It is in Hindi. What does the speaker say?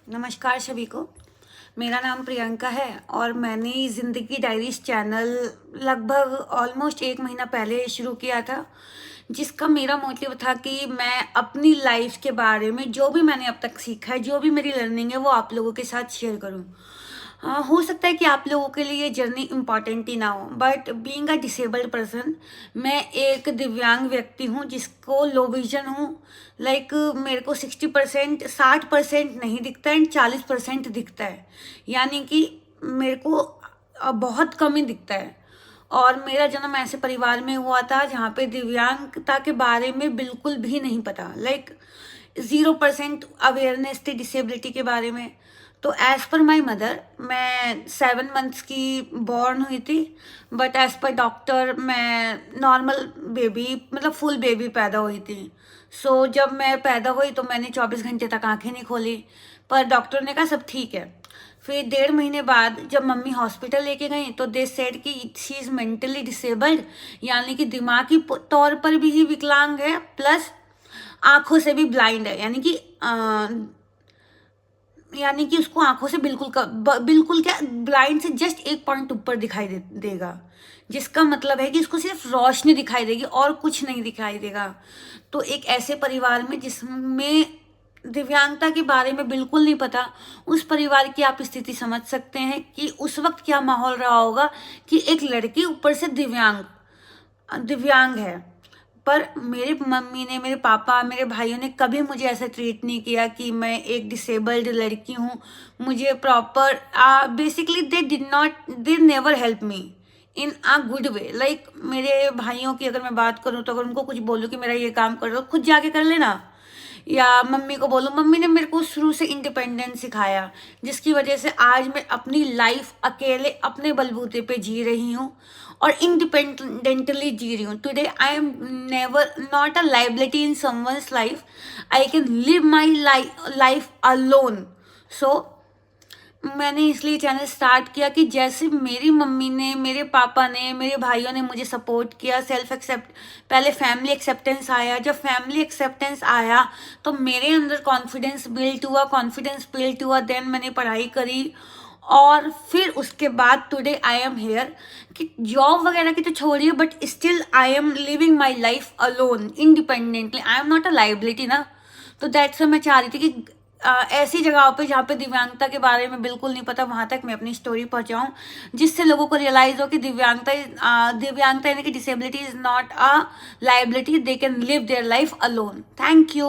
नमस्कार सभी को। मेरा नाम प्रियंका है और मैंने ज़िंदगी डायरीज चैनल लगभग ऑलमोस्ट 1 महीना पहले शुरू किया था, जिसका मेरा मोटिव था कि मैं अपनी लाइफ के बारे में जो भी मैंने अब तक सीखा है, जो भी मेरी लर्निंग है, वो आप लोगों के साथ शेयर करूं। हो सकता है कि आप लोगों के लिए ये जर्नी इम्पॉर्टेंट ही ना हो, but being a disabled person, मैं एक दिव्यांग व्यक्ति हूँ जिसको लो विजन हूँ। लाइक मेरे को 60%, 60% नहीं दिखता एंड 40% दिखता है, यानी कि मेरे को बहुत कम ही दिखता है। और मेरा जन्म ऐसे परिवार में हुआ था जहाँ पे दिव्यांगता के बारे में बिल्कुल भी नहीं पता। लाइक 0% अवेयरनेस थी डिसेबिलिटी के बारे में। तो एज पर माई मदर, मैं 7 मंथ्स की बॉर्न हुई थी, बट एज पर डॉक्टर मैं नॉर्मल बेबी, मतलब फुल बेबी पैदा हुई थी। जब मैं पैदा हुई तो मैंने 24 घंटे तक आंखें नहीं खोली, पर डॉक्टर ने कहा सब ठीक है। फिर 1.5 महीने बाद जब मम्मी हॉस्पिटल लेके गई तो दे सेड कि शी इज़ मेंटली डिसेबल्ड, यानी कि दिमागी तौर पर भी ही विकलांग है, प्लस आंखों से भी ब्लाइंड है। यानी कि उसको आंखों से बिल्कुल क्या, ब्लाइंड से जस्ट 1 पॉइंट ऊपर दिखाई देगा, जिसका मतलब है कि उसको सिर्फ रोशनी दिखाई देगी और कुछ नहीं दिखाई देगा। तो एक ऐसे परिवार में जिसमें दिव्यांगता के बारे में बिल्कुल नहीं पता, उस परिवार की आप स्थिति समझ सकते हैं कि उस वक्त क्या माहौल रहा होगा कि एक लड़की ऊपर से दिव्यांग दिव्यांग है। पर मेरे मम्मी ने, मेरे पापा, मेरे भाइयों ने कभी मुझे ऐसा ट्रीट नहीं किया कि मैं एक डिसेबल्ड लड़की हूँ। मुझे proper basically they never help me in a good way. Like मेरे भाइयों की अगर मैं बात करूँ तो अगर उनको कुछ बोलूँ कि मेरा ये काम कर दो, खुद जाके कर लेना, या मम्मी को बोलो, मम्मी ने मेरे को शुरू से इंडिपेंडेंस सिखाया, जिसकी वजह से आज मैं अपनी लाइफ अकेले अपने बलबूते पे जी रही हूँ और इंडिपेंडेंटली जी रही हूँ। Today I am never not a liability in someone's life, I can live my life alone. So मैंने इसलिए चैनल स्टार्ट किया कि जैसे मेरी मम्मी ने, मेरे पापा ने, मेरे भाइयों ने मुझे सपोर्ट किया, सेल्फ एक्सेप्ट, पहले फैमिली एक्सेप्टेंस आया। जब फैमिली एक्सेप्टेंस आया तो मेरे अंदर कॉन्फिडेंस बिल्ट हुआ, देन मैंने पढ़ाई करी और फिर उसके बाद टुडे आई एम हेयर। कि जॉब वगैरह की तो छोड़िए, but still I am living my life alone independently. I am not a liability ना। तो दैट्स मैं चाह रही थी कि ऐसी जगहों पे जहाँ पे दिव्यांगता के बारे में बिल्कुल नहीं पता, वहाँ तक मैं अपनी स्टोरी पहुँचाऊँ, जिससे लोगों को रियलाइज हो कि दिव्यांगता यानी कि disability is not a liability, they can live their life alone. Thank you.